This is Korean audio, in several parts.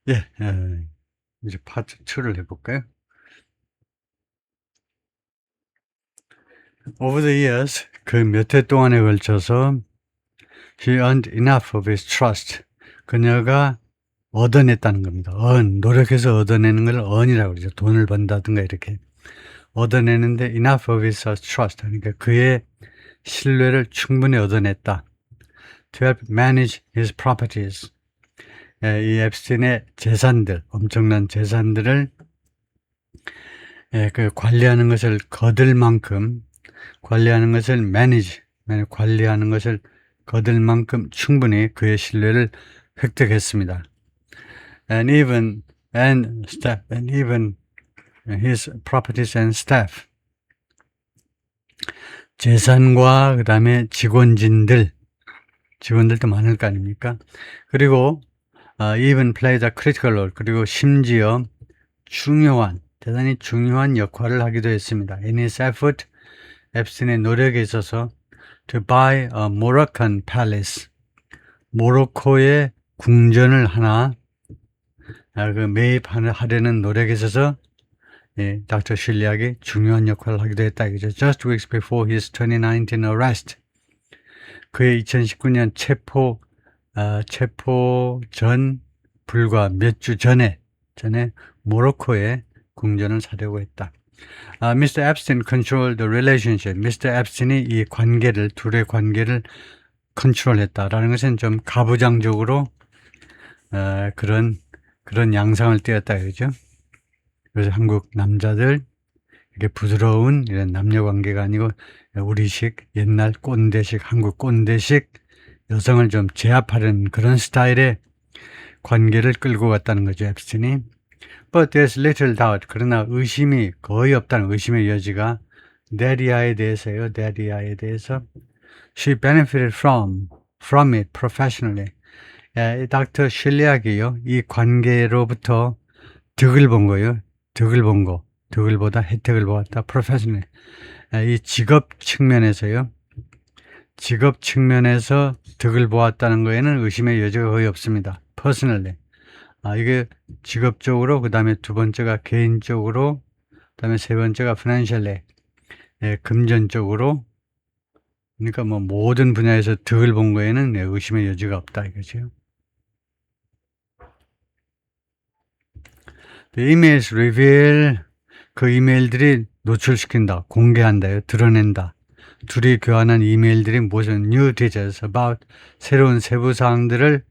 예, 이제 파트 2를 해볼까요? Over the years, 그 몇 해 동안에 걸쳐서 he earned enough of his trust. 그녀가 얻어냈다는 겁니다. 노력해서 얻어내는 걸 earn이라고 그러죠. 돈을 번다든가 이렇게. 얻어내는데 enough of his trust. 그러니까 그의 신뢰를 충분히 얻어냈다. To help manage his properties. 이 앱스틴의 재산들, 엄청난 재산들을 그 관리하는 것을 거둘 만큼 관리하는 것을 관리하는 것을 거둘 만큼 충분히 그의 신뢰를 획득했습니다. And even his properties and staff. 재산과 그 다음에 직원들도 많을 거 아닙니까? 그리고 even played a critical role. 그리고 심지어 대단히 중요한 역할을 하기도 했습니다. In his effort, 앱슨의 노력에 있어서 to buy a Moroccan palace. 모로코의 궁전을 하나 매입하려는 노력에 있어서 닥터 실리악이 중요한 역할을 하기도 했다. 이죠. Just weeks before his 2019 arrest. 그의 2019년 체포 전 불과 몇 주 전에 모로코의 궁전을 사려고 했다. Mr. Epstein controlled the relationship. Mr. Epstein이 이 둘의 관계를 컨트롤했다라는 것은 좀 가부장적으로 그런 양상을 띄었다 그죠? 그래서 한국 남자들 이게 부드러운 이런 남녀 관계가 아니고 우리식 옛날 한국 꼰대식 여성을 좀 제압하려는 그런 스타일의 관계를 끌고 갔다는 거죠, 앱스틴이. But there's little doubt. 그러나 의심이 거의 없다는 의심의 여지가 데리아에 대해서요. She benefited from it professionally. 닥터 실리악이요. 이 관계로부터 득을 본 거예요. 득을보다 혜택을 보았다. professionally. 이 직업 측면에서 득을 보았다는 거에는 의심의 여지가 거의 없습니다. personally. 이게 직업적으로, 그 다음에 두 번째가 개인적으로, 그 다음에 세 번째가 financially, 금전적으로. 그러니까 뭐 모든 분야에서 득을 본 거에는 의심의 여지가 없다 이거죠. The emails reveal, 그 이메일들이 노출시킨다, 공개한다, 드러낸다. 둘이 교환한 이메일들이 무슨 new details about, 새로운 세부 사항들을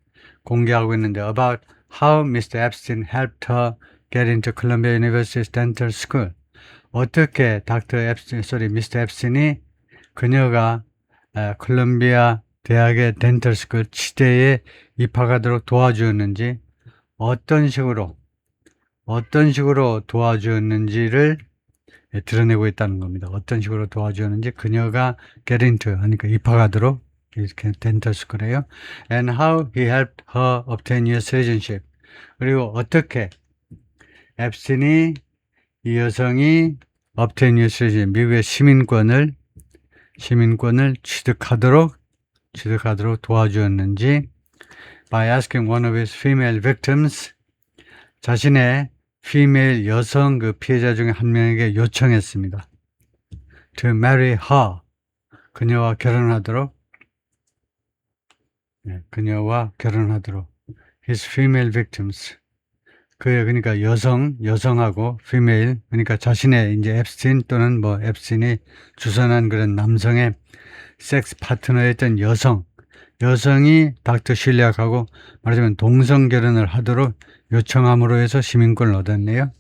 공개하고 있는데 about how Mr. Epstein helped her get into Columbia University's dental school. 어떻게 Mr. 앱스틴이 그녀가 콜롬비아 대학의 덴털 스쿨 치대에 입학하도록 도와주었는지, 어떤 식으로 도와주었는지를 드러내고 있다는 겁니다. 어떤 식으로 도와주었는지, 그녀가 get into 하니까 입학하도록 이렇게 덴털 스쿨이에요. And how he helped her obtain US citizenship. 그리고 어떻게 앱스틴이 이 여성이 obtain US citizenship, 미국의 시민권을 취득하도록 도와주었는지, by asking one of his female victims, 자신의 female 여성 그 피해자 중에 한 명에게 요청했습니다. to marry her, 그녀와 결혼하도록. his female victims. 그러니까 여성하고 female, 그러니까 자신의 이제 앱스틴 또는 뭐 앱스틴이 주선한 그런 남성의 섹스 파트너였던 여성이 닥터 실리악하고 말하자면 동성 결혼을 하도록 요청함으로 해서 시민권을 얻었네요.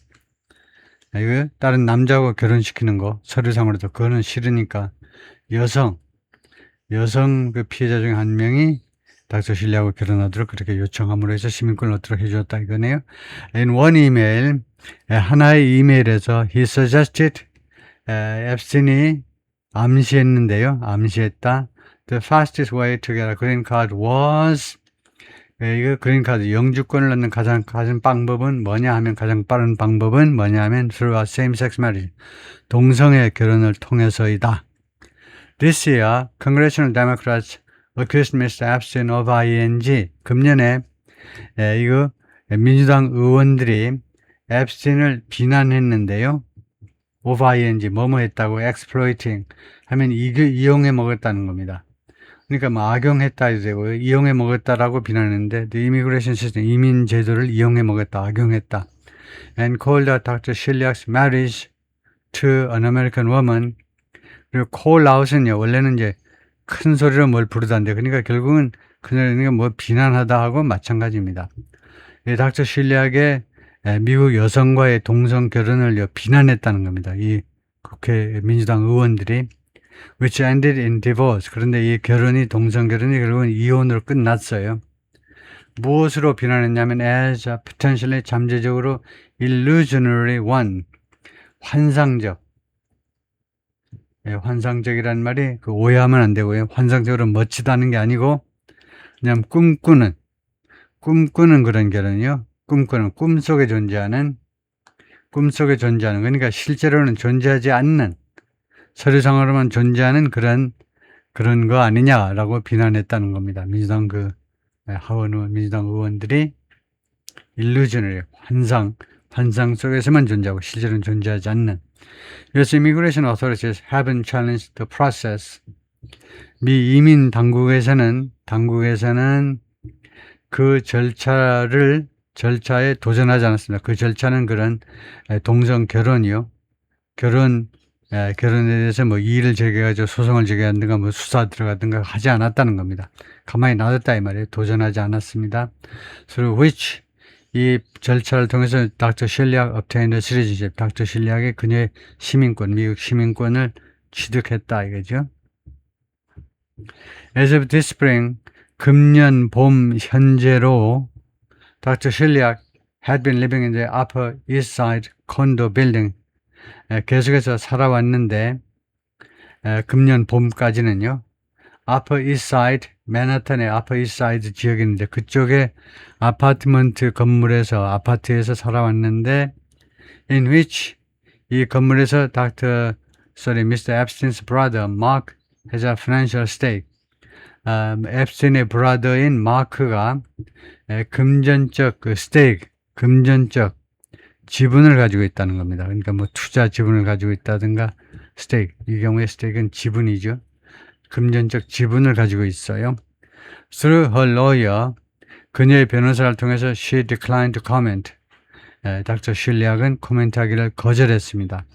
이거 다른 남자하고 결혼시키는 거 서류상으로도 그거는 싫으니까 여성 그 피해자 중에 한 명이 닥터 실리악하고 결혼하도록 그렇게 요청함으로 해서 시민권을 얻도록 해주었다 이거네요. In one email, 하나의 이메일에서 he suggested, 앱스틴이 암시했다. The fastest way to get a green card was, 이거 그린 카드 영주권을 얻는 가장 방법은 뭐냐 하면, 가장 빠른 방법은 뭐냐 하면 through a same-sex marriage, 동성애 결혼을 통해서이다. This year, Congressional Democrats accused Mr. Epstein of ING. 금년에 이거 민주당 의원들이 앱스틴을 비난했는데요. over 뭐뭐 했다고 exploiting 하면 이용해 먹었다는 겁니다. 그러니까 뭐 악용했다 해도 되고요. 이용해 먹었다라고 비난했는데 the immigration system, 이민 제도를 이용해 먹었다, 악용했다. And called Dr. Shiliak's marriage to an American woman. 그리고 call out은요, 원래는 이제 큰 소리로 뭘 부르다인데, 그러니까 결국은 그녀가 뭐 비난하다 하고 마찬가지입니다. 닥터 실리악의 미국 여성과의 동성 결혼을 비난했다는 겁니다. 이 국회 민주당 의원들이 which ended in divorce. 그런데 이 결혼이 동성 결혼이 결국은 이혼으로 끝났어요. 무엇으로 비난했냐면 as a potentially 잠재적으로 illusionary one. 환상적. 환상적이라는 말이 오해하면 안 되고요. 환상적으로 멋지다는 게 아니고 그냥 꿈꾸는 그런 결혼이요. 꿈속에 존재하는 그러니까 실제로는 존재하지 않는 서류상으로만 존재하는 그런 거 아니냐라고 비난했다는 겁니다. 민주당 민주당 의원들이 illusionary 환상 속에서만 존재하고 실제로는 존재하지 않는. US immigration authorities haven't challenged the process. 미 이민 당국에서는 그 절차에 도전하지 않았습니다. 그 절차는 그런 동성 결혼이요. 결혼에 대해서 뭐 이의를 제기해가지고 소송을 제기하든가 뭐 수사 들어가든가 하지 않았다는 겁니다. 가만히 놔뒀다 이 말이에요. 도전하지 않았습니다. Through which 이 절차를 통해서 닥터 실리악 obtained citizenship. 닥터 실리악이 그녀의 시민권, 미국 시민권을 취득했다 이거죠. As of this spring, 금년 봄 현재로 Dr. Shiliak had been living in the Upper East Side condo building. 계속해서 살아왔는데 금년 봄까지는요. Upper East Side, 맨하탄의 Upper East Side 지역이 있는데 그쪽에 아파트에서 살아왔는데 in which 이 건물에서 Mr. Epstein's brother Mark has a financial stake. 앱스틴의 브라더인 마크가 금전적 금전적 지분을 가지고 있다는 겁니다. 그러니까 뭐 투자 지분을 가지고 있다든가 스테이크, 이 경우에 스테이크는 지분이죠. 금전적 지분을 가지고 있어요. Through her lawyer, 그녀의 변호사를 통해서 she declined to comment. 닥터 실리악은 코멘트하기를 거절했습니다.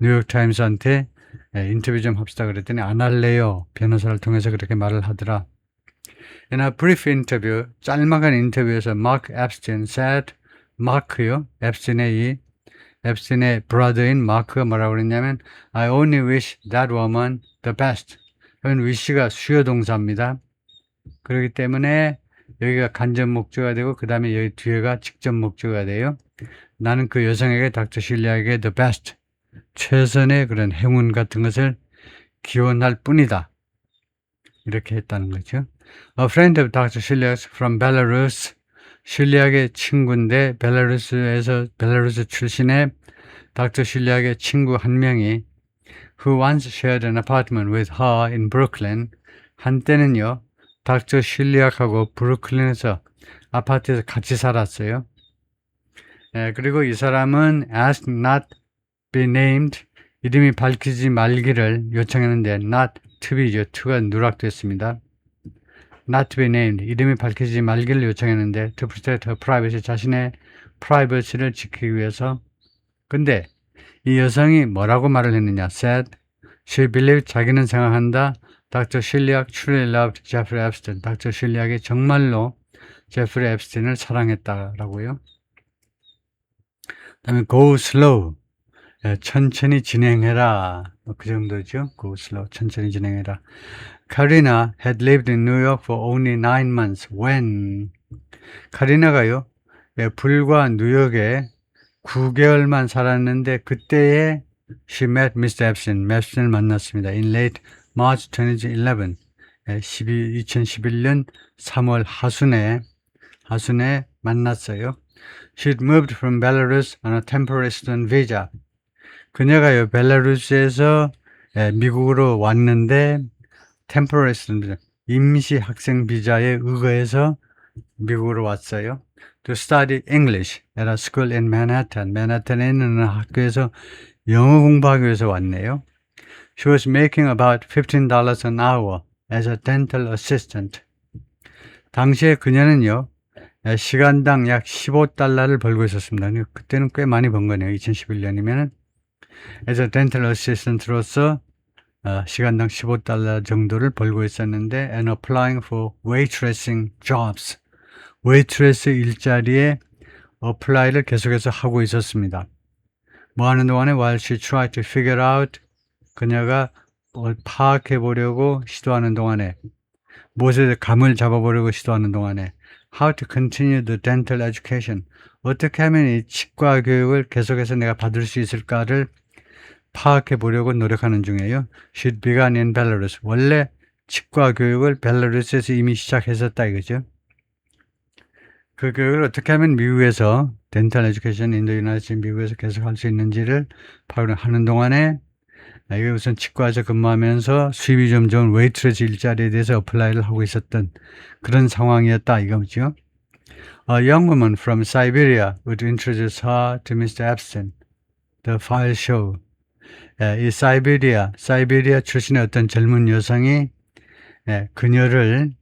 뉴욕타임스한테 인터뷰 좀 합시다 그랬더니 안 할래요. 변호사를 통해서 그렇게 말을 하더라. In a brief interview, 짤막한 인터뷰에서 Mark Epstein said, 마크요. 앱스틴의 브라더인 마크가 뭐라고 그랬냐면 I only wish that woman the best. 이건 wish가 수요 동사입니다. 그렇기 때문에 여기가 간접 목적어가 되고 그 다음에 여기 뒤에가 직접 목적어가 돼요. 나는 그 여성에게 닥터 실리악에게 the best. 최선의 그런 행운 같은 것을 기원할 뿐이다. 이렇게 했다는 거죠. A friend of Dr. Shiliak from Belarus. 실리악의 친구인데 벨라루스 출신의 닥터 실리악의 친구 한 명이 who once shared an apartment with her in Brooklyn. 한때는요. 닥터 실리악하고 브루클린에서 아파트에서 같이 살았어요. 그리고 이 사람은 asked not be named, 이름이 밝히지 말기를 요청했는데 not to be죠. to가 누락됐습니다. not to be named, 이름이 밝히지 말기를 요청했는데 to protect her privacy, 자신의 프라이버시를 지키기 위해서. 근데 이 여성이 뭐라고 말을 했느냐. said, she believed, 자기는 생각한다. Dr. Shiliak truly loved Jeffrey Epstein. 닥터 실리악이 정말로 제프리 앱스틴을 사랑했다라고요. 그다음에 go slow. 천천히 진행해라. 그 정도죠. Go slow. 천천히 진행해라. Karina had lived in New York for only 9 months when 카리나가요. 불과 뉴욕에 9개월만 살았는데 그때에 she met Mr. Epstein. 앱스틴을 만났습니다. In late March 2011. 2011년 3월 하순에 만났어요. She'd moved from Belarus on a temporary student visa. 그녀가요, 벨라루스에서 미국으로 왔는데 temporary student, 임시 학생 비자에 의거해서 미국으로 왔어요. To study English at a school in Manhattan. 맨하탄에 있는 학교에서 영어 공부하기 위해서 왔네요. She was making about $15 an hour as a dental assistant. 당시에 그녀는요, 시간당 약 15달러를 벌고 있었습니다. 그때는 꽤 많이 번 거네요. 2011년이면은. as a dental assistant로서 시간당 15달러 정도를 벌고 있었는데 and applying for waitressing jobs. 웨이트레스 일자리에 apply를 계속해서 하고 있었습니다. 뭐 하는 동안에 while she tried to figure out 그녀가 파악해 보려고 시도하는 동안에 무엇에 감을 잡아보려고 시도하는 동안에 how to continue the dental education 어떻게 하면 이 치과 교육을 계속해서 내가 받을 수 있을까를 파악해 보려고 노력하는 중이에요. She'd begun in Belarus. 원래 치과 교육을 벨라루스에서 이미 시작했었다 이거죠. 그 교육을 어떻게 하면 미국에서 덴탈 에듀케이션 인도 유나이티드 미국에서 계속 할 수 있는지를 파악하는 동안에 이게 우선 치과에서 근무하면서 수입이 좀 좋은 웨이트레스 일자리에 대해서 어플라이를 하고 있었던 그런 상황이었다 이거죠. A young woman from Siberia would introduce her to Mr. Epstein. The file show. 이 사이베리아 출신의 어떤 젊은 여성이 그녀를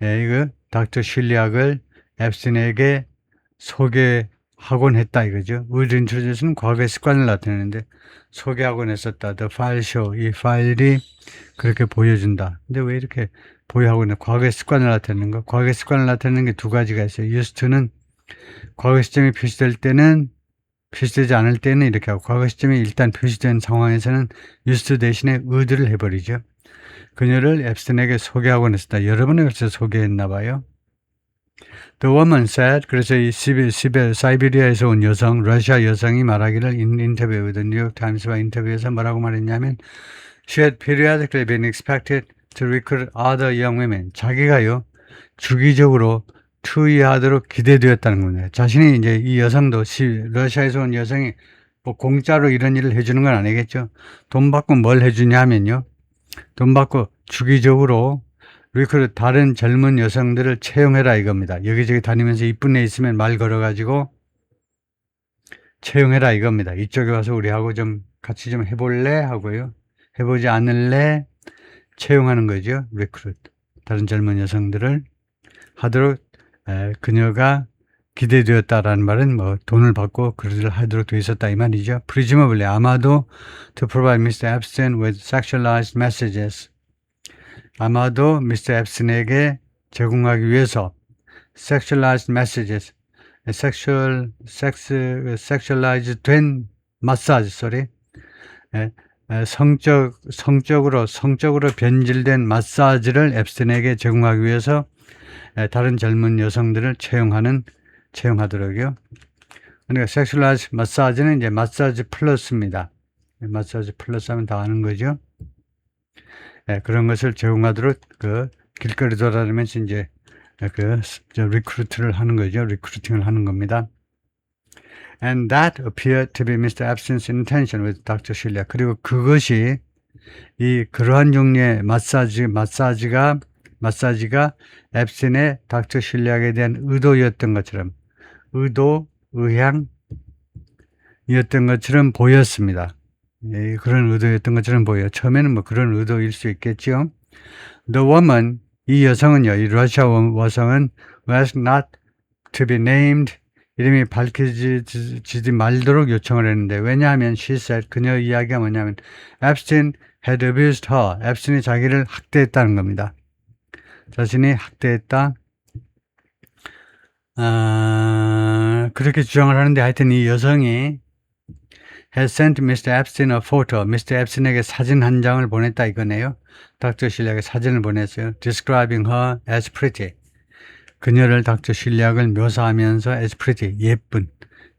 이거 닥터 실리악을 앱스틴에게 소개하곤 했다 이거죠. would introduce는 과거의 습관을 나타내는데 소개하곤 했었다. The file show. 이 파일이 그렇게 보여준다. 근데 왜 이렇게 보여하고 있나? 과거의 습관을 나타내는 거. 과거의 습관을 나타내는 게 두 가지가 있어요. used to는 과거 시점이 표시될 때는 표시되지 않을 때는 이렇게 하고 과거 시점이 일단 표시된 상황에서는 used to 대신에 would를 해버리죠. 그녀를 앱스틴에게 소개하곤 했었다. 여러 번에 걸쳐 소개했나 봐요. The woman said, 그래서 이 사이베리아에서 온 여성, 러시아 여성이 말하기를 인터뷰, The New York Times와 인터뷰에서 뭐라고 말했냐면 She had periodically been expected to recruit other young women. 자기가요, 주기적으로 투이하도록 기대되었다는 겁니다. 자신이 이제 이 여성도 러시아에서 온 여성이 뭐 공짜로 이런 일을 해주는 건 아니겠죠. 돈 받고 뭘 해주냐 하면요. 돈 받고 주기적으로 리크루 다른 젊은 여성들을 채용해라 이겁니다. 여기저기 다니면서 이쁜 애 있으면 말 걸어가지고 채용해라 이겁니다. 이쪽에 와서 우리하고 좀 같이 좀 해볼래 하고요. 해보지 않을래 채용하는 거죠. 리크루 다른 젊은 여성들을 하도록 그녀가 기대되었다라는 말은 뭐 돈을 받고 그를 하도록 되어 있었다 이 말이죠. Presumably 아마도 to provide Mr. Epstein with sexualized messages. 아마도 미스터 앱슨에게 제공하기 위해서 sexualized messages, sexualized 된 마사지, 성적으로 변질된 마사지를 앱슨에게 제공하기 위해서 다른 젊은 여성들을 채용하도록요. 그러니까 sexualized 마사지는 이제 마사지 플러스입니다. 마사지 플러스 하면 다 아는 거죠. 그런 것을 제공하도록 길거리 돌아다니면서 이제 리크루트를 하는 거죠. 리크루팅을 하는 겁니다. And that appeared to be Mr. Epstein's intention with Dr. Shilya. 그리고 그것이 그러한 종류의 마사지가 앱스틴의 닥터 실리악에 대한 의도였던 것처럼 의향이었던 것처럼 보였습니다. 그런 의도였던 것처럼 보여요. 처음에는 뭐 그런 의도일 수 있겠죠. The woman, 이 여성은요, 이 러시아 여성은 was not to be named, 이름이 밝혀지지 말도록 요청을 했는데, 왜냐하면 she said, 그녀의 이야기가 뭐냐면 Epstein had abused her. 앱스틴이 자기를 학대했다는 겁니다. 자신이 학대했다. 그렇게 주장을 하는데 하여튼 이 여성이 has sent Mr. Epstein a photo. Mr. Epstein에게 사진 한 장을 보냈다 이거네요. 닥터 실리악에 사진을 보냈어요. Describing her as pretty. 그녀를 닥터 실리악을 묘사하면서 as pretty.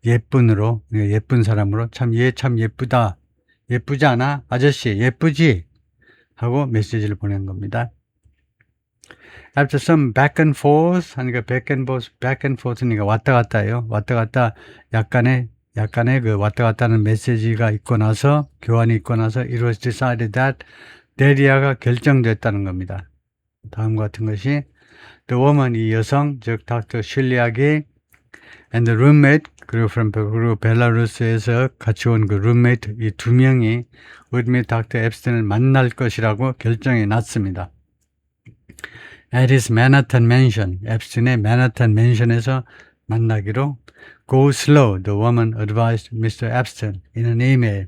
예쁜으로, 예쁜 사람으로 참 예쁘다. 예쁘지 않아? 아저씨 예쁘지? 하고 메시지를 보낸 겁니다. After some back and forth, 하니까 back and forth니까 왔다 갔다예요. 왔다 갔다 약간의 그 왔다 갔다 하는 메시지가 있고 나서 교환이 있고 나서 it was decided that 데리아가 결정됐다는 겁니다. 다음과 같은 것이 the woman, 이 여성, 즉 닥터 실리악이 and the roommate, 그리고 벨라루스에서 같이 온 그 룸메이트, 이 두 명이 would meet 닥터 앱스틴을 만날 것이라고 결정해 놨습니다. At his Manhattan Mansion, 앱스틴의 맨하탄 맨션에서 만나기로 Go slow, the woman advised Mr. Epstein in an email.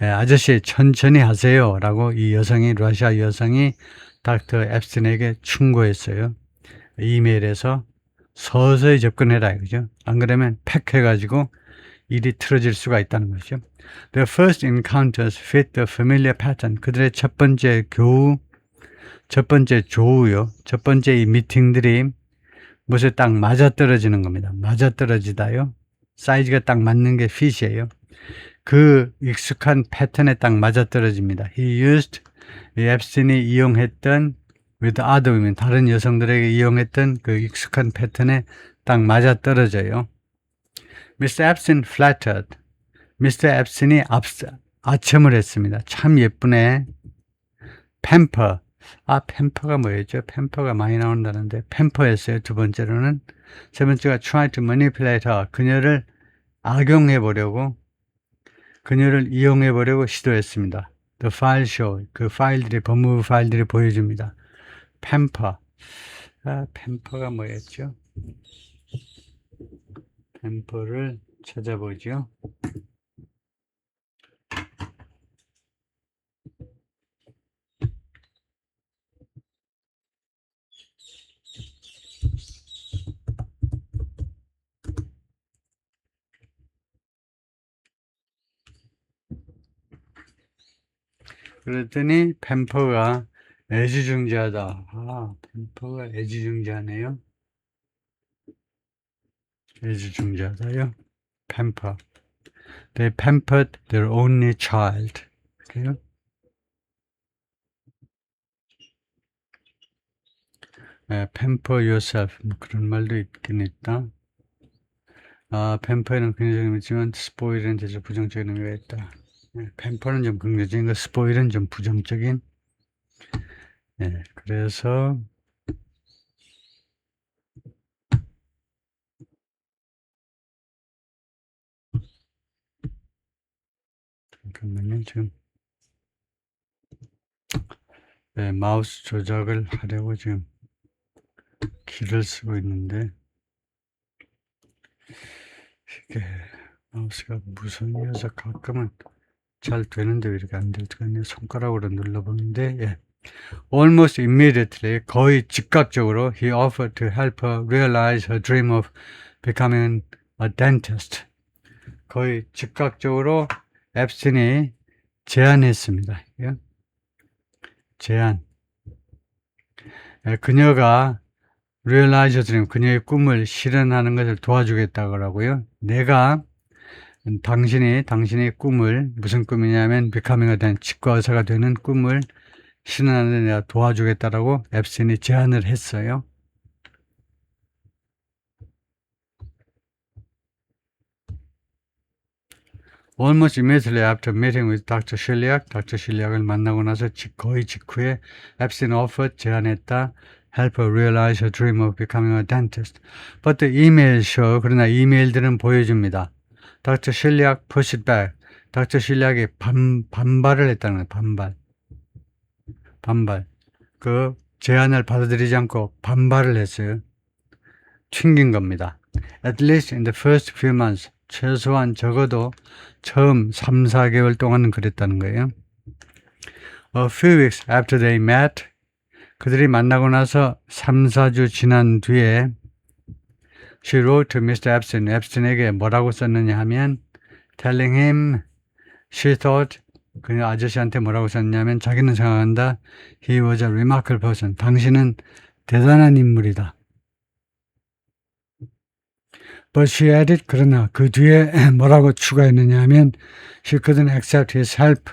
아저씨 천천히 하세요 라고 이 여성이, 러시아 여성이 닥터 앱스틴에게 충고했어요. 이메일에서 서서히 접근해라 이거죠. 안 그러면 팩해가지고 일이 틀어질 수가 있다는 것이죠. The first encounters fit the familiar pattern. 그들의 첫 번째 조우요. 첫 번째 이 미팅들이 무엇에 딱 맞아떨어지는 겁니다. 맞아떨어지다요. 사이즈가 딱 맞는 게 핏이에요. 그 익숙한 패턴에 딱 맞아떨어집니다. He used, 이 앱스틴이 이용했던 with other women, 다른 여성들에게 이용했던 그 익숙한 패턴에 딱 맞아떨어져요. Mr. Epstein flattered. Mr. 앱스틴이 아첨을 했습니다. 참 예쁘네. pamper. 팸퍼가 뭐였죠? 팸퍼가 많이 나온다는데 팸퍼였어요. 두 번째로는. 세 번째가 try to manipulate her. 그녀를 악용해보려고, 그녀를 이용해보려고 시도했습니다. The file show. 그 파일들이, 법무부 파일들이 보여줍니다. 팸퍼. 팸퍼가 뭐였죠? 팸퍼를 찾아보죠. 그랬더니 팸퍼가 애지중지하다. 팸퍼가 애지중지하네요. 애지중지하다요. 팸퍼. They pampered their only child. 그래요? pamper yourself. 그런 말도 있긴 있다. pamper는 긍정적인 의미지만 spoil은 대체 부정적인 의미가 있다. pamper는 좀 긍정적인 거, spoil은 좀 부정적인. 그래서 잠깐만요. 지금 마우스 조작을 하려고 지금 키를 쓰고 있는데 이게 마우스가 무선이어서 가끔은 잘 되는데 왜 이렇게 안 될 때가 있네요. 손가락으로 눌러보는데 Almost immediately, 거의 즉각적으로 he offered to help her realize her dream of becoming a dentist. 거의 즉각적으로 앱스틴이 제안했습니다. 제안. 그녀가 realize her dream, 그녀의 꿈을 실현하는 것을 도와주겠다고 하고요. 내가 당신의 꿈을, 무슨 꿈이냐면 becoming a dentist, 치과 의사가 되는 꿈을 실현하는 데 내가 도와주겠다라고 앱스틴이 제안을 했어요. Almost immediately after meeting with Dr. Shiliak, Dr. Shiliak을 만나고 나서 거의 직후에 앱스틴 offered, 제안했다. help her realize her dream of becoming a dentist. But the email show, 그러나 이메일들은 보여줍니다. Dr. Shiliak pushed it back. Dr. Shiliak이 반발을 했다는 거예요. 반발. 그 제안을 받아들이지 않고 반발을 했어요. 튕긴 겁니다. At least in the first few months, 최소한 적어도 처음 3, 4개월 동안은 그랬다는 거예요. A few weeks after they met, 그들이 만나고 나서 3, 4주 지난 뒤에 she wrote to Mr. Epstein, 앱스틴에게 뭐라고 썼느냐 하면 telling him she thought, 그 아저씨한테 뭐라고 썼냐면 자기는 생각한다. He was a remarkable person. 당신은 대단한 인물이다. But she added, 그러나 그 뒤에 뭐라고 추가했느냐 하면 she couldn't accept his help.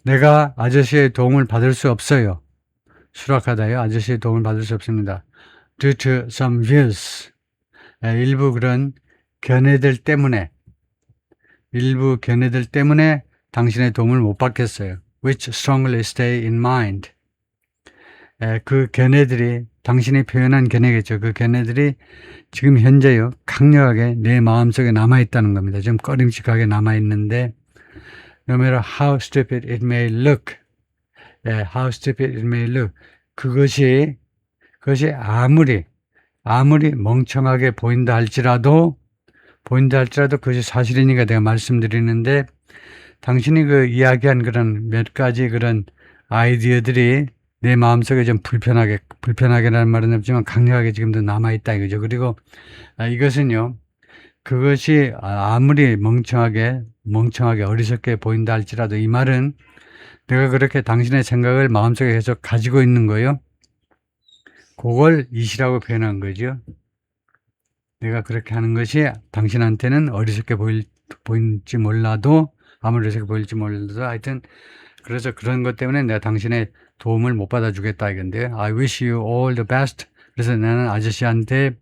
내가 아저씨의 도움을 받을 수 없어요. 수락하다요. 아저씨의 도움을 받을 수 없습니다. Due to some views. 일부 그런 견해들 때문에 당신의 도움을 못 받겠어요. Which strongly stay in mind. 그 견해들이 당신이 표현한 견해겠죠. 그 견해들이 지금 현재요, 강력하게 내 마음속에 남아있다는 겁니다. 좀 꺼림칙하게 남아있는데, no matter how stupid it may look, how stupid it may look, 그것이 아무리 멍청하게 보인다 할지라도 그것이 사실이니까 내가 말씀드리는데, 당신이 그 이야기한 그런 몇 가지 그런 아이디어들이 내 마음속에 좀 불편하게라는 말은 없지만 강력하게 지금도 남아있다 이거죠. 그리고 이것은요, 그것이 아무리 멍청하게 어리석게 보인다 할지라도 이 말은 내가 그렇게 당신의 생각을 마음속에 계속 가지고 있는 거예요. 그걸 이시라고 표현한 거죠. 내가 그렇게 하는 것이 당신한테는 어리석게 보일지 몰라도, 아무리 어리석게 보일지 몰라도 하여튼 그래서 그런 것 때문에 내가 당신의 도움을 못 받아주겠다 이건데, I wish you all the best. 그래서 나는 아저씨한테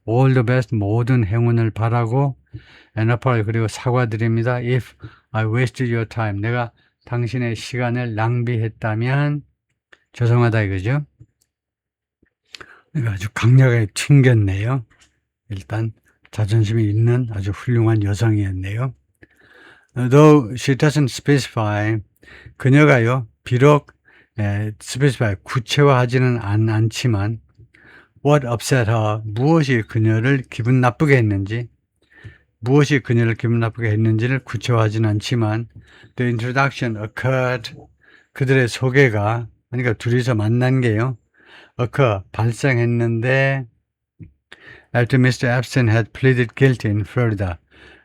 all the best, 모든 행운을 바라고, and apologize, 그리고 사과드립니다. If I wasted your time, 내가 당신의 시간을 낭비했다면 죄송하다 이거죠. 내가 아주 강력하게 튕겼네요. 일단 자존심이 있는 아주 훌륭한 여성이었네요. Though she doesn't specify, 그녀가요, 비록 specify, 구체화하지는 않지만, what upset her, 무엇이 그녀를 기분 나쁘게 했는지를 구체화하지는 않지만, the introduction occurred, 그들의 소개가, 그러니까 둘이서 만난 게요, 발생했는데, after Mr. Epstein had pleaded guilty in Florida,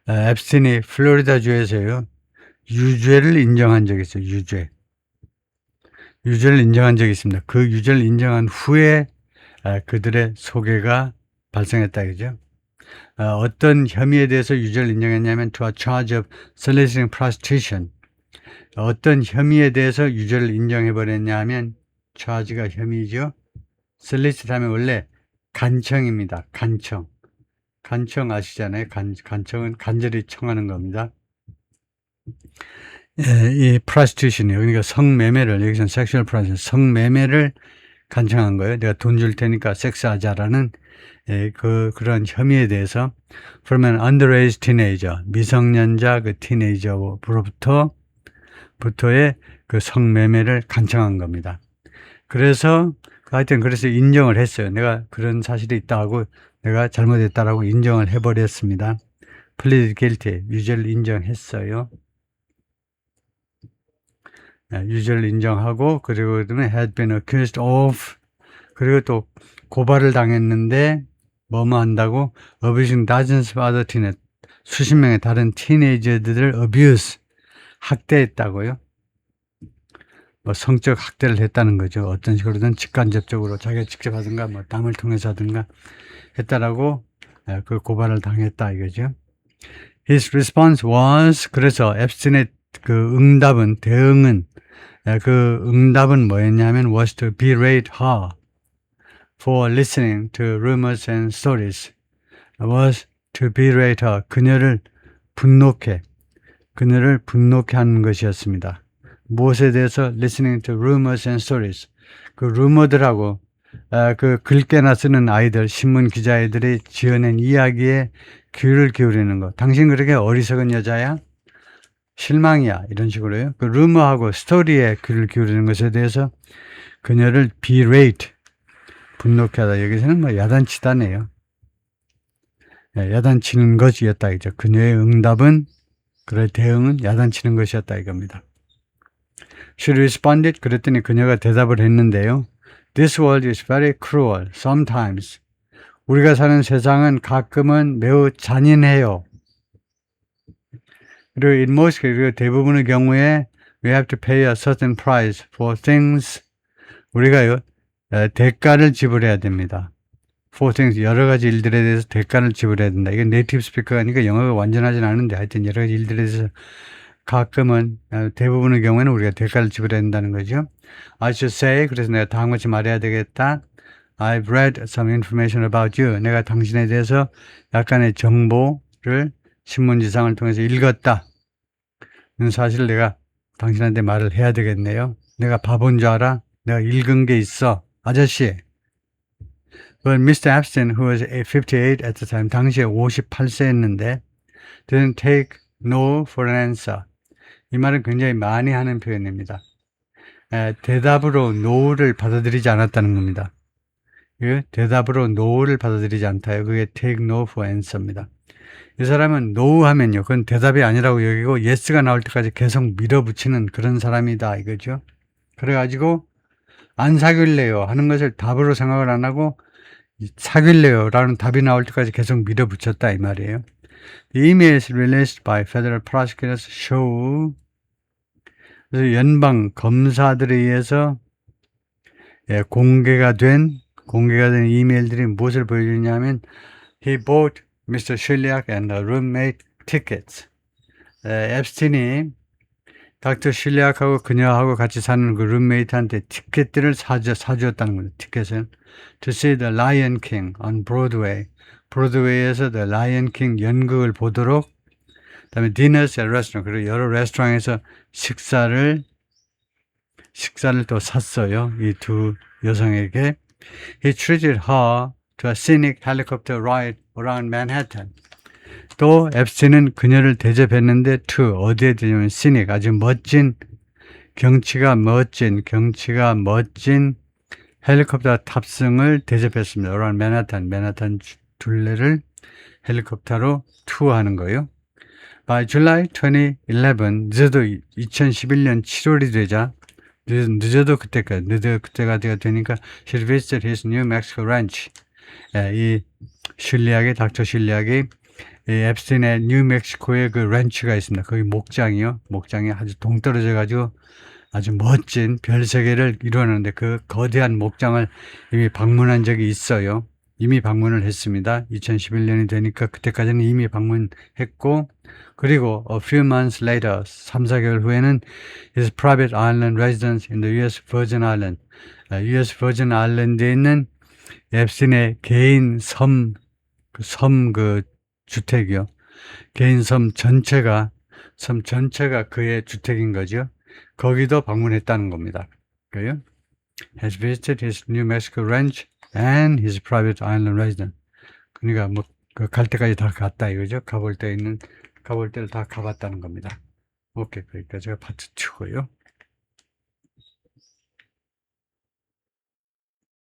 앱스틴이 플로리다주에서요, 유죄를 인정한 적이 있어요. 유죄를 인정한 적이 있습니다. 그 유죄를 인정한 후에 그들의 소개가 발생했다 그죠? 어떤 혐의에 대해서 유죄를 인정했냐면 to a charge of soliciting prostitution. 어떤 혐의에 대해서 유죄를 인정해버렸냐 하면 charge가 혐의죠. solicit 하면 원래 간청입니다. 간청 아시잖아요. 간청은 간절히 청하는 겁니다. 이 prostitution이요. 그러니까 성매매를, 여기서는 sexual prostitution, 성매매를 간청한 거예요. 내가 돈 줄 테니까 섹스하자라는 그런 혐의에 대해서 from an underage teenager, 미성년자 그 티네이저로부터의 그 성매매를 간청한 겁니다. 그래서 하여튼 그래서 인정을 했어요. 내가 그런 사실이 있다고, 내가 잘못했다라고 인정을 해버렸습니다. plead guilty, 유죄를 인정했어요. 유죄를 인정하고, 그리고 그다음에 had been accused of, 그리고 또 고발을 당했는데 뭐뭐 한다고, abusing dozens of other teenagers, 수십 명의 다른 티네이저들을 abuse, 학대했다고요. 뭐 성적 학대를 했다는 거죠. 어떤 식으로든 직간접적으로 자기가 직접 하든가 뭐 남을 통해서 하든가 했다라고 그 고발을 당했다 이거죠. His response was, 그래서 앱스틴의 그 응답은 뭐였냐면 was to berate her for listening to rumors and stories. was to berate her, 그녀를 분노케 하는 것이었습니다. 무엇에 대해서? listening to rumors and stories. 그 루머들하고 그 글깨나 쓰는 아이들, 신문 기자애들이 지어낸 이야기에 귀를 기울이는 것. 당신 그렇게 어리석은 여자야? 실망이야. 이런 식으로요. 그 루머하고 스토리에 귀를 기울이는 것에 대해서 그녀를 berate, 분노케 하다. 여기서는 뭐 야단치다네요. 야단치는 것이었다 이죠. 그녀의 응답은, 그의 대응은 야단치는 것이었다 이겁니다. She responded, 그랬더니 그녀가 대답을 했는데요. This world is very cruel, sometimes. 우리가 사는 세상은 가끔은 매우 잔인해요. 그리고 in most, 그리고 대부분의 경우에 we have to pay a certain price for things. 우리가요, 대가를 지불해야 됩니다. for things, 여러 가지 일들에 대해서 대가를 지불해야 된다. 이게 네이티브 스피커가 아니니까 영어가 완전하진 않은데 하여튼 여러 가지 일들에 대해서 가끔은, 대부분의 경우에는 우리가 대가를 지불해야 된다는 거죠. I should say, 그래서 내가 다음같이 말해야 되겠다. I've read some information about you. 내가 당신에 대해서 약간의 정보를 신문지상을 통해서 읽었다. 이런 사실을 내가 당신한테 말을 해야 되겠네요. 내가 바본 줄 알아? 내가 읽은 게 있어. 아저씨. But Mr. Epstein, who was 58 at the time, 당시에 58세였는데, didn't take no for an answer. 이 말은 굉장히 많이 하는 표현입니다. 대답으로 no를 받아들이지 않았다는 겁니다. 그 대답으로 no를 받아들이지 않다요. 그게 take no for answer입니다. 이 사람은 no 하면요, 그건 대답이 아니라고 여기고 yes가 나올 때까지 계속 밀어붙이는 그런 사람이다 이거죠. 그래가지고 안 사귈래요 하는 것을 답으로 생각을 안 하고 사귈래요 라는 답이 나올 때까지 계속 밀어붙였다 이 말이에요. The emails released by federal prosecutors show, 그래서 연방 검사들에 의해서 공개가 된 이메일들이 무엇을 보여주냐면 he bought Mr. Shiliak and the roommate tickets. 앱스틴이 닥터 실리악하고 그녀하고 같이 사는 그 룸메이트한테 티켓들을 사주었다는 거예요. 티켓을 to see the Lion King on Broadway. 브로드웨이에서 The Lion King 연극을 보도록, 그다음에 dinners at restaurant, 그리고 여러 레스토랑에서 식사를 또 샀어요. 이 두 여성에게. He treated her to a scenic helicopter ride around Manhattan. 또 앱스틴은 그녀를 대접했는데 to 어디에 되냐면 scenic, 아주 멋진 경치가 멋진 헬리콥터 탑승을 대접했습니다. around 맨하탄 둘레를 헬리콥터로 투어하는 거예요. By July 2011, 늦어도 2011년 7월이 되자, 늦어도 그때가 되니까 she visited his New Mexico ranch. 이 닥터 실리악이 이 앱스틴의 뉴멕시코에 그 렌치가 있습니다. 거기 목장이 아주 동떨어져가지고 아주 멋진 별 3개를 이루었는데 그 거대한 목장을 이미 방문한 적이 있어요. 이미 방문을 했습니다. 2011년이 되니까 그때까지는 이미 방문했고, 그리고 a few months later, 3-4개월 후에는 his private island residence in the U.S. Virgin Island, U.S. Virgin Island에 있는 앱스틴의 개인 섬 주택이요. 개인 섬 전체가 그의 주택인 거죠. 거기도 방문했다는 겁니다. 그래요? Has visited his New Mexico ranch and his private island residence. 그러니까 뭐 갈 때까지 다 갔다 이거죠. 가볼 때를 다 가봤다는 겁니다. 오케이, 그러니까 제가 파트 2고요.